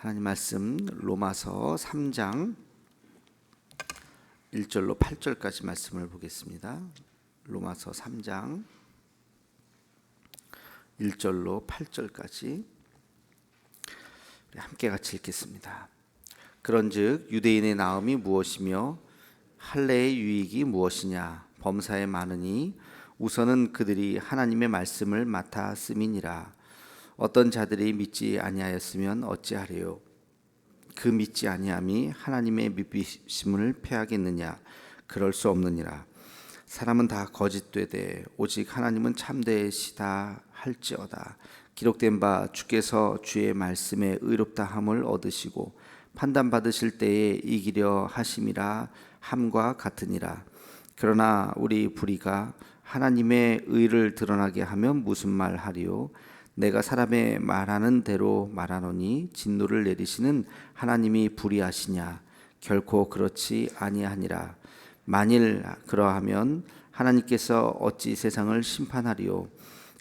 하나님 말씀 로마서 3장 1절로 8절까지 말씀을 보겠습니다. 로마서 3장 1절로 8절까지 함께 같이 읽겠습니다. 그런즉 유대인의 나음이 무엇이며 할례의 유익이 무엇이냐? 범사에 많으니 우선은 그들이 하나님의 말씀을 맡아 씀이니라. 어떤 자들이 믿지 아니하였으면 어찌하리요? 그 믿지 아니함이 하나님의 믿으심을 패하겠느냐? 그럴 수 없느니라. 사람은 다 거짓되되 오직 하나님은 참되시다 할지어다. 기록된 바 주께서 주의 말씀에 의롭다함을 얻으시고 판단받으실 때에 이기려 하심이라 함과 같으니라. 그러나 우리 불의가 하나님의 의를 드러나게 하면 무슨 말 하리요? 내가 사람의 말하는 대로 말하노니 진노를 내리시는 하나님이 불의하시냐? 결코 그렇지 아니하니라. 만일 그러하면 하나님께서 어찌 세상을 심판하리요?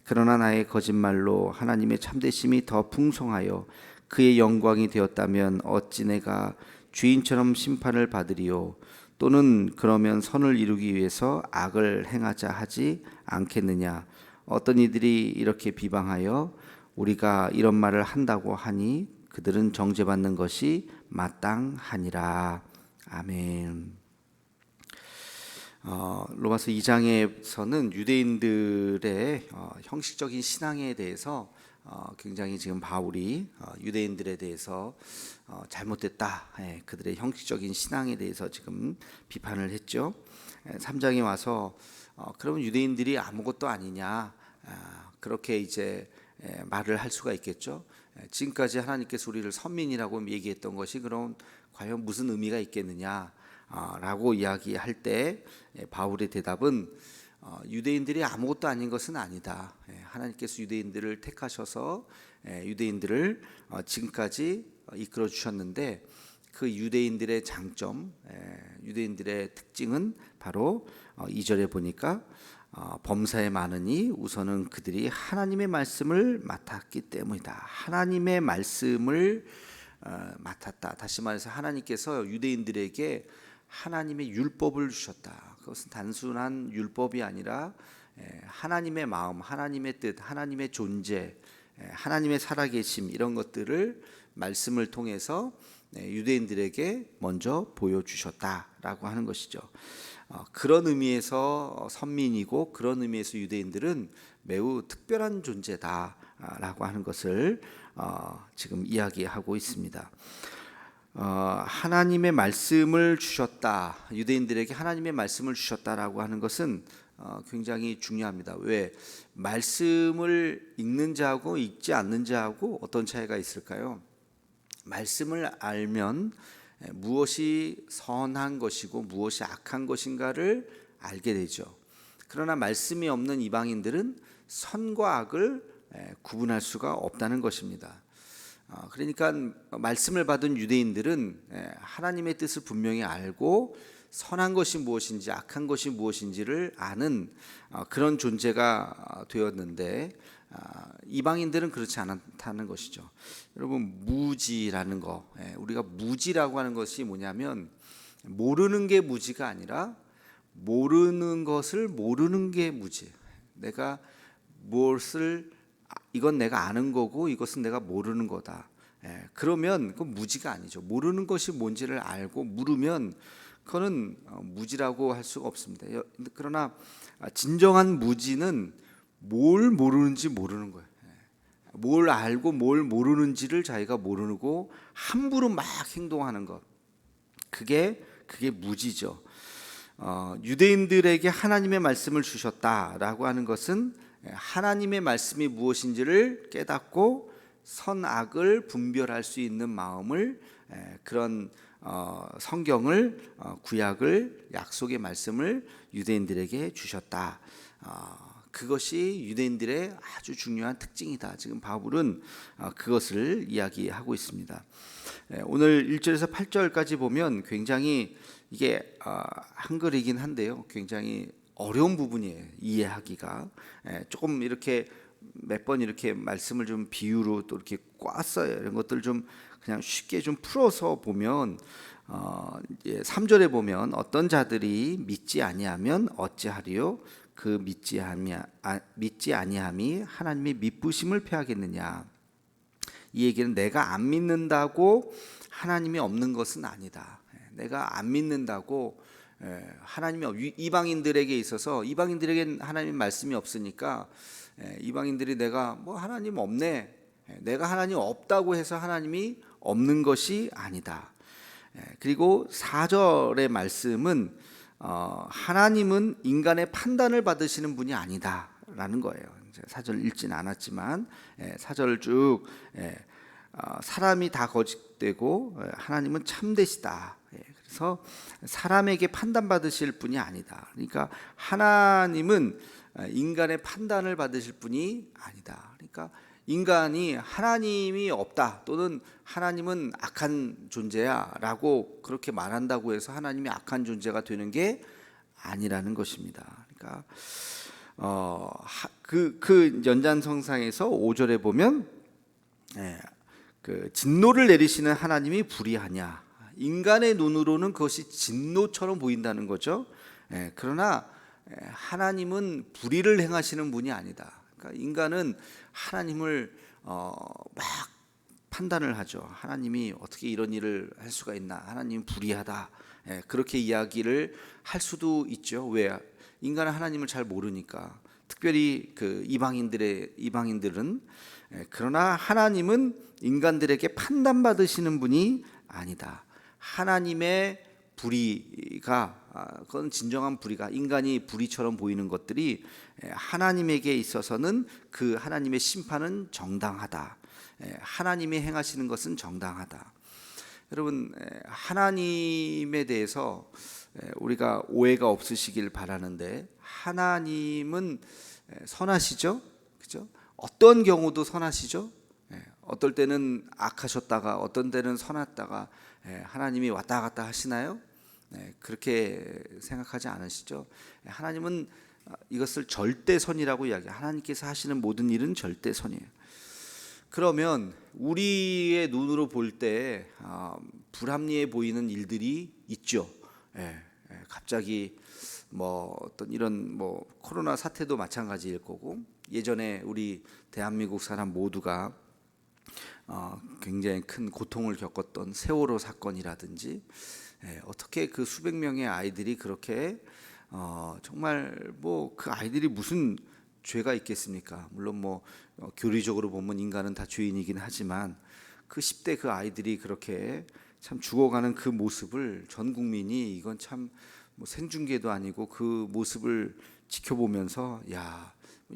그러나 나의 거짓말로 하나님의 참되심이 더 풍성하여 그의 영광이 되었다면 어찌 내가 주인처럼 심판을 받으리요? 또는 그러면 선을 이루기 위해서 악을 행하자 하지 않겠느냐? 어떤 이들이 이렇게 비방하여 우리가 이런 말을 한다고 하니 그들은 정죄받는 것이 마땅하니라. 아멘. 로마서 2장에서는 유대인들의 형식적인 신앙에 대해서 굉장히 지금 바울이 유대인들에 대해서 잘못됐다, 그들의 형식적인 신앙에 대해서 지금 비판을 했죠. 3장에 와서 그러면 유대인들이 아무것도 아니냐, 그렇게 이제 말을 할 수가 있겠죠. 지금까지 하나님께서 우리를 선민이라고 얘기했던 것이 그럼 과연 무슨 의미가 있겠느냐 라고 이야기할 때 바울의 대답은 유대인들이 아무것도 아닌 것은 아니다. 하나님께서 유대인들을 택하셔서 유대인들을 지금까지 이끌어 주셨는데 그 유대인들의 장점, 유대인들의 특징은 바로 2절에 보니까 범사에 많으니 우선은 그들이 하나님의 말씀을 맡았기 때문이다. 하나님의 말씀을 맡았다. 다시 말해서 하나님께서 유대인들에게 하나님의 율법을 주셨다. 그것은 단순한 율법이 아니라 하나님의 마음, 하나님의 뜻, 하나님의 존재, 하나님의 살아계심, 이런 것들을 말씀을 통해서 유대인들에게 먼저 보여주셨다라고 하는 것이죠. 그런 의미에서 선민이고 그런 의미에서 유대인들은 매우 특별한 존재다라고 하는 것을 지금 이야기하고 있습니다. 하나님의 말씀을 주셨다, 유대인들에게 하나님의 말씀을 주셨다라고 하는 것은 굉장히 중요합니다. 왜? 말씀을 읽는 자하고 읽지 않는 자하고 어떤 차이가 있을까요? 말씀을 알면 무엇이 선한 것이고 무엇이 악한 것인가를 알게 되죠. 그러나 말씀이 없는 이방인들은 선과 악을 구분할 수가 없다는 것입니다. 그러니까 말씀을 받은 유대인들은 하나님의 뜻을 분명히 알고 선한 것이 무엇인지 악한 것이 무엇인지를 아는 그런 존재가 되었는데 이방인들은 그렇지 않다는 것이죠. 여러분, 무지라는 거, 우리가 무지라고 하는 것이 뭐냐면 모르는 게 무지가 아니라 모르는 것을 모르는 게 무지. 내가 무엇을 이건 내가 아는 거고 이것은 내가 모르는 거다. 그러면 그건 무지가 아니죠. 모르는 것이 뭔지를 알고 물으면 그거는 무지라고 할 수가 없습니다. 그러나 진정한 무지는 뭘 모르는지 모르는 거예요. 뭘 알고 뭘 모르는지를 자기가 모르고 함부로 막 행동하는 것, 그게 무지죠. 유대인들에게 하나님의 말씀을 주셨다라고 하는 것은 하나님의 말씀이 무엇인지를 깨닫고 선악을 분별할 수 있는 마음을, 그런 성경을, 구약을, 약속의 말씀을 유대인들에게 주셨다. 그것이 유대인들의 아주 중요한 특징이다. 지금 바울은 그것을 이야기하고 있습니다. 오늘 1절에서 8절까지 보면 굉장히 이게 한글이긴 한데요, 굉장히 어려운 부분이에요. 이해하기가 조금 이렇게 몇 번 이렇게 말씀을 좀 비유로 또 이렇게 꽈어요. 이런 것들 좀 그냥 쉽게 좀 풀어서 보면 3절에 보면 어떤 자들이 믿지 아니하면 어찌하리요? 그 믿지 아니함이 하나님의 미쁘심을 패하겠느냐. 이 얘기는 내가 안 믿는다고 하나님이 없는 것은 아니다. 내가 안 믿는다고 하나님이 이방인들에게 있어서 이방인들에겐 하나님 말씀이 없으니까 이방인들이 내가 뭐 하나님 없네, 내가 하나님 없다고 해서 하나님이 없는 것이 아니다. 그리고 4절의 말씀은 하나님은 인간의 판단을 받으시는 분이 아니다라는 거예요. 4절 읽진 않았지만 4절을 쭉 사람이 다 거짓되고 하나님은 참되시다. 그래서 사람에게 판단받으실 분이 아니다. 그러니까 하나님은 인간의 판단을 받으실 분이 아니다. 그러니까 인간이 하나님이 없다 또는 하나님은 악한 존재야 라고 그렇게 말한다고 해서 하나님이 악한 존재가 되는 게 아니라는 것입니다. 그러니까 그 연장성상에서 5절에 보면 그 진노를 내리시는 하나님이 불의하냐, 인간의 눈으로는 그것이 진노처럼 보인다는 거죠. 그러나 하나님은 불의를 행하시는 분이 아니다. 그러니까 인간은 하나님을 막 판단을 하죠. 하나님이 어떻게 이런 일을 할 수가 있나, 하나님은 불의하다, 그렇게 이야기를 할 수도 있죠. 왜? 인간은 하나님을 잘 모르니까. 특별히 그 이방인들은 그러나 하나님은 인간들에게 판단받으시는 분이 아니다. 하나님의 불의가 그건 진정한 불의가, 인간이 불의처럼 보이는 것들이 하나님에게 있어서는 그 하나님의 심판은 정당하다. 하나님이 행하시는 것은 정당하다. 여러분, 하나님에 대해서 우리가 오해가 없으시길 바라는데, 하나님은 선하시죠, 그죠? 어떤 경우도 선하시죠. 어떨 때는 악하셨다가 어떤 때는 선하다가 하나님이 왔다 갔다 하시나요? 그렇게 생각하지 않으시죠? 하나님은 이것을 절대선이라고 이야기해요. 하나님께서 하시는 모든 일은 절대선이에요. 그러면 우리의 눈으로 볼 때 불합리해 보이는 일들이 있죠. 갑자기 뭐 어떤 이런 뭐 코로나 사태도 마찬가지일 거고, 예전에 우리 대한민국 사람 모두가 굉장히 큰 고통을 겪었던 세월호 사건이라든지, 어떻게 그 수백 명의 아이들이 그렇게 정말 뭐 그 아이들이 무슨 죄가 있겠습니까? 물론 뭐 교리적으로 보면 인간은 다 죄인이긴 하지만 그 10대 그 아이들이 그렇게 참 죽어가는 그 모습을 전 국민이, 이건 참 뭐 생중계도 아니고 그 모습을 지켜보면서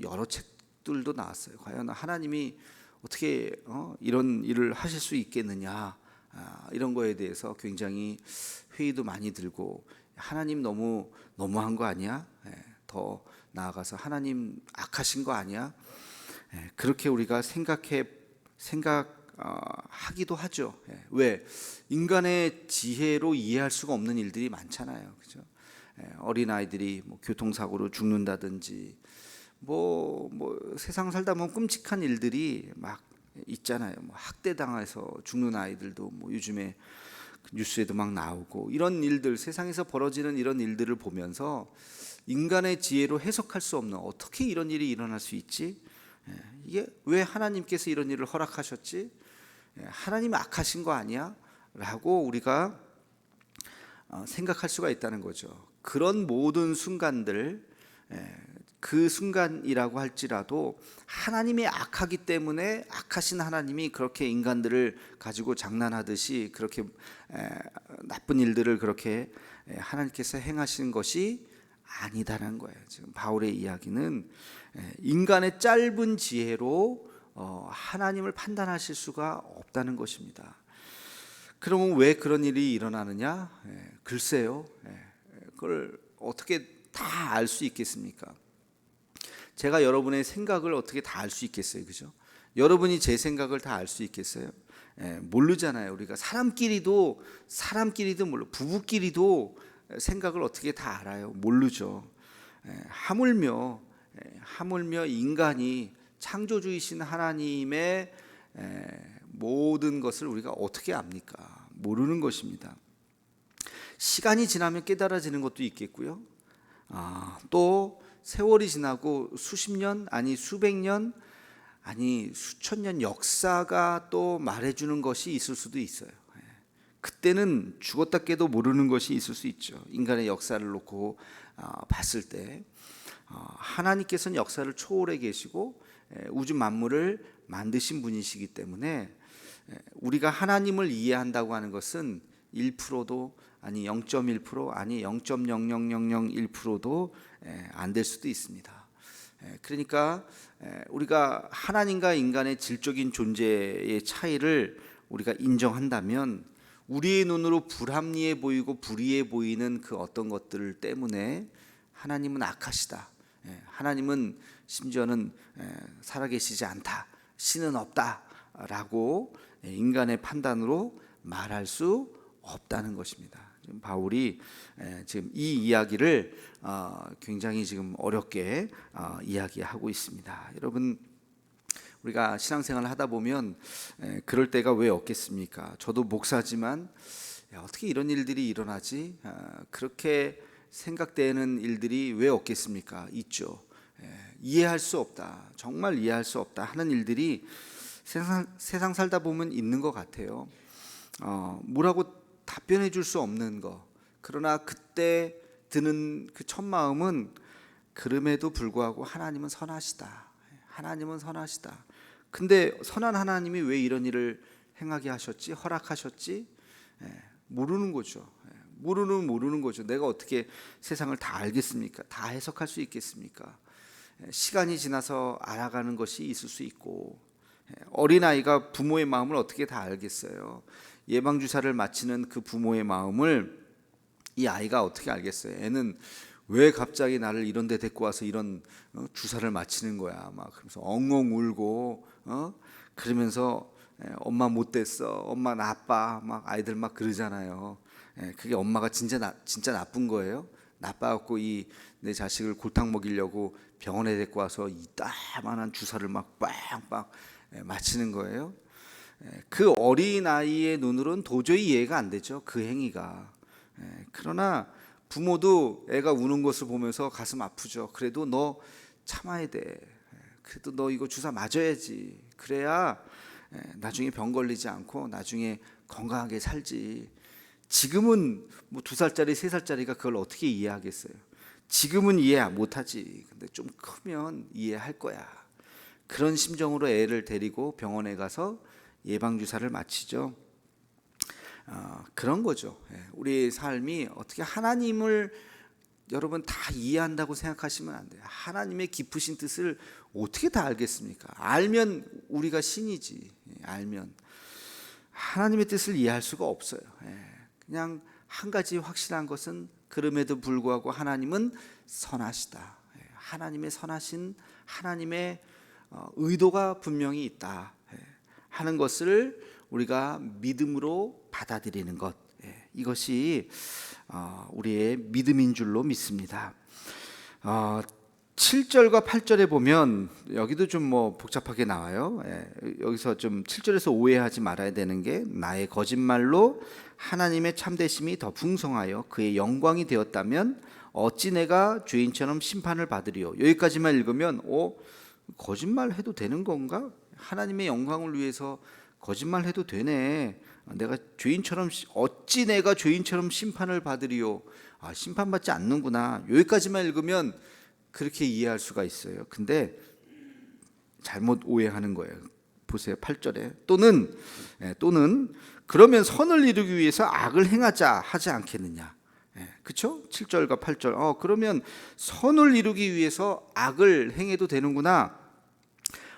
여러 책들도 나왔어요. 과연 하나님이 어떻게 이런 일을 하실 수 있겠느냐, 이런 거에 대해서 굉장히 회의도 많이 들고, 하나님 너무한 거 아니야? 더 나아가서 하나님 악하신 거 아니야? 그렇게 우리가 생각하기도 하죠. 왜? 인간의 지혜로 이해할 수가 없는 일들이 많잖아요, 그죠? 어린 아이들이 뭐 교통사고로 죽는다든지, 뭐 세상 살다 보면 끔찍한 일들이 막 있잖아요. 뭐 학대당해서 죽는 아이들도 뭐 요즘에 뉴스에도 막 나오고, 이런 일들, 세상에서 벌어지는 이런 일들을 보면서 인간의 지혜로 해석할 수 없는, 어떻게 이런 일이 일어날 수 있지? 이게 왜 하나님께서 이런 일을 허락하셨지? 하나님이 악하신 거 아니야? 라고 우리가 생각할 수가 있다는 거죠. 그런 모든 순간들, 그 순간이라고 할지라도 하나님이 악하기 때문에 악하신 하나님이 그렇게 인간들을 가지고 장난하듯이 그렇게 나쁜 일들을 그렇게 하나님께서 행하시는 것이 아니다라는 거예요. 지금 바울의 이야기는 인간의 짧은 지혜로 하나님을 판단하실 수가 없다는 것입니다. 그러면 왜 그런 일이 일어나느냐? 글쎄요, 그걸 어떻게 다 알 수 있겠습니까? 제가 여러분의 생각을 어떻게 다 알 수 있겠어요, 그죠? 여러분이 제 생각을 다 알 수 있겠어요? 모르잖아요. 우리가 사람끼리도 몰라, 부부끼리도 생각을 어떻게 다 알아요? 모르죠. 하물며 인간이 창조주이신 하나님의 모든 것을 우리가 어떻게 압니까? 모르는 것입니다. 시간이 지나면 깨달아지는 것도 있겠고요. 또 세월이 지나고 수십 년, 아니 수백 년, 아니 수천 년 역사가 또 말해주는 것이 있을 수도 있어요. 그때는 죽었다 깨도 모르는 것이 있을 수 있죠. 인간의 역사를 놓고 봤을 때 하나님께서는 역사를 초월해 계시고 우주 만물을 만드신 분이시기 때문에 우리가 하나님을 이해한다고 하는 것은 1%도 아니 0.1% 아니 0.00001%도 안 될 수도 있습니다. 그러니까 우리가 하나님과 인간의 질적인 존재의 차이를 우리가 인정한다면 우리의 눈으로 불합리해 보이고 불의해 보이는 그 어떤 것들 때문에 하나님은 악하시다, 하나님은 심지어는 살아계시지 않다, 신은 없다라고 인간의 판단으로 말할 수 없다는 것입니다. 지금 바울이 지금 이 이야기를 굉장히 지금 어렵게 이야기하고 있습니다. 여러분, 우리가 신앙생활을 하다 보면 그럴 때가 왜 없겠습니까? 저도 목사지만 어떻게 이런 일들이 일어나지? 그렇게 생각되는 일들이 왜 없겠습니까? 있죠. 이해할 수 없다, 정말 이해할 수 없다 하는 일들이 세상 살다 보면 있는 것 같아요. 뭐라고 답변해 줄 수 없는 거. 그러나 그때 드는 그 첫 마음은 그럼에도 불구하고 하나님은 선하시다, 하나님은 선하시다. 근데 선한 하나님이 왜 이런 일을 행하게 하셨지, 허락하셨지? 모르는 거죠. 모르는 거죠. 내가 어떻게 세상을 다 알겠습니까? 다 해석할 수 있겠습니까? 시간이 지나서 알아가는 것이 있을 수 있고, 어린아이가 부모의 마음을 어떻게 다 알겠어요? 예방주사를 맞히는 그 부모의 마음을 이 아이가 어떻게 알겠어요? 애는 왜 갑자기 나를 이런 데 데리고 와서 이런 주사를 맞히는 거야, 막 그러면서 엉엉 울고 그러면서 엄마 못됐어, 엄마 나빠, 막 아이들 막 그러잖아요. 그게 엄마가 진짜 나쁜 거예요? 나빠갖고 이 내 자식을 골탕 먹이려고 병원에 데리고 와서 이따만한 주사를 막 빵빵 맞히는 거예요? 그 어린아이의 눈으로는 도저히 이해가 안 되죠, 그 행위가. 그러나 부모도 애가 우는 것을 보면서 가슴 아프죠. 그래도 너 참아야 돼, 그래도 너 이거 주사 맞아야지, 그래야 나중에 병 걸리지 않고 나중에 건강하게 살지. 지금은 뭐 2살짜리 3살짜리가 그걸 어떻게 이해하겠어요? 지금은 이해 못하지, 근데 좀 크면 이해할 거야. 그런 심정으로 애를 데리고 병원에 가서 예방주사를 맞히죠. 그런 거죠. 우리의 삶이 어떻게 하나님을 여러분 다 이해한다고 생각하시면 안 돼요. 하나님의 깊으신 뜻을 어떻게 다 알겠습니까? 알면 우리가 신이지. 알면 하나님의 뜻을 이해할 수가 없어요. 그냥 한 가지 확실한 것은 그럼에도 불구하고 하나님은 선하시다. 하나님의 선하신 하나님의 의도가 분명히 있다 하는 것을 우리가 믿음으로 받아들이는 것, 이것이 우리의 믿음인 줄로 믿습니다. 7절과 8절에 보면 여기도 좀 뭐 복잡하게 나와요. 여기서 좀 7절에서 오해하지 말아야 되는 게, 나의 거짓말로 하나님의 참되심이 더 풍성하여 그의 영광이 되었다면 어찌 내가 죄인처럼 심판을 받으리요. 여기까지만 읽으면 거짓말 해도 되는 건가? 하나님의 영광을 위해서 거짓말 해도 되네. 내가 죄인처럼, 어찌 내가 죄인처럼 심판을 받으리요. 심판받지 않는구나. 여기까지만 읽으면 그렇게 이해할 수가 있어요. 근데 잘못 오해하는 거예요. 보세요, 8절에 또는 그러면 선을 이루기 위해서 악을 행하자 하지 않겠느냐. 그렇죠? 7절과 8절. 그러면 선을 이루기 위해서 악을 행해도 되는구나.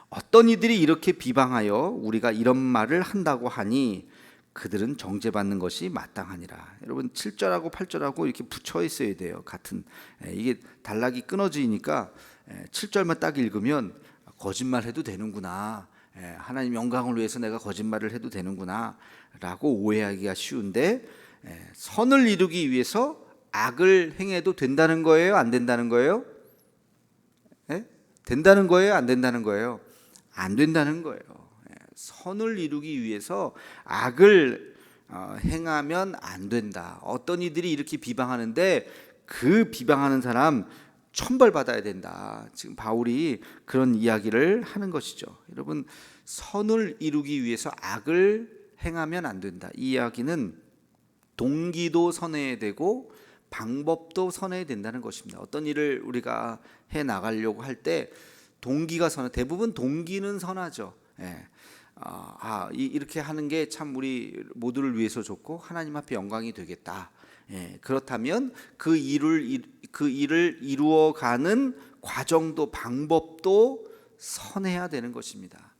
어떤 이들이 이렇게 비방하여 우리가 이런 말을 한다고 하니 그들은 정죄받는 것이 마땅하니라. 여러분, 7절하고 8절하고 이렇게 붙여 있어야 돼요. 같은, 이게 단락이 끊어지니까 7절만 딱 읽으면 거짓말 해도 되는구나, 하나님 영광을 위해서 내가 거짓말을 해도 되는구나 라고 오해하기가 쉬운데, 선을 이루기 위해서 악을 행해도 된다는 거예요, 안 된다는 거예요? 된다는 거예요, 안 된다는 거예요? 안 된다는 거예요. 선을 이루기 위해서 악을 행하면 안 된다. 어떤 이들이 이렇게 비방하는데 그 비방하는 사람 천벌받아야 된다. 지금 바울이 그런 이야기를 하는 것이죠. 여러분, 선을 이루기 위해서 악을 행하면 안 된다. 이 이야기는 동기도 선해야 되고 방법도 선해야 된다는 것입니다. 어떤 일을 우리가 해 나가려고 할 때 동기가 대부분 동기는 선하죠. 이렇게 하는 게 참 우리 모두를 위해서 좋고 하나님 앞에 영광이 되겠다. 그렇다면 그 일을 이루어가는 과정도 방법도 선해야 되는 것입니다.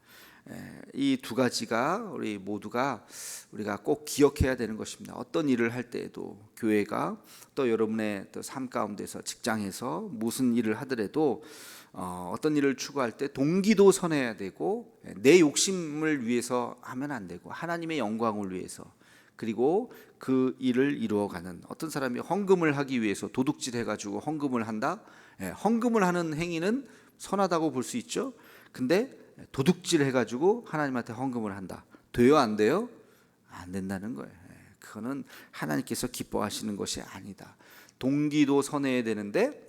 이 두 가지가 우리 모두가 우리가 꼭 기억해야 되는 것입니다. 어떤 일을 할 때에도 교회가 또 여러분의 또 삶 가운데서 직장에서 무슨 일을 하더라도 어떤 일을 추구할 때 동기도 선해야 되고 내 욕심을 위해서 하면 안 되고 하나님의 영광을 위해서 그리고 그 일을 이루어가는 어떤 사람이 헌금을 하기 위해서 도둑질 해가지고 헌금을 한다. 헌금을 하는 행위는 선하다고 볼 수 있죠. 근데 도둑질 해가지고 하나님한테 헌금을 한다. 돼요, 안 돼요? 안 된다는 거예요. 그거는 하나님께서 기뻐하시는 것이 아니다. 동기도 선해야 되는데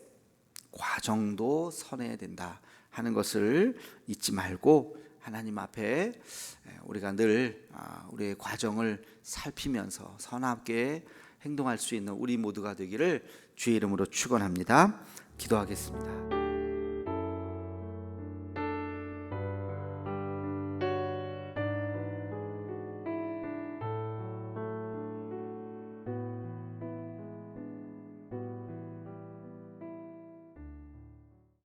과정도 선해야 된다 하는 것을 잊지 말고 하나님 앞에 우리가 늘 우리의 과정을 살피면서 선하게 행동할 수 있는 우리 모두가 되기를 주의 이름으로 축원합니다. 기도하겠습니다.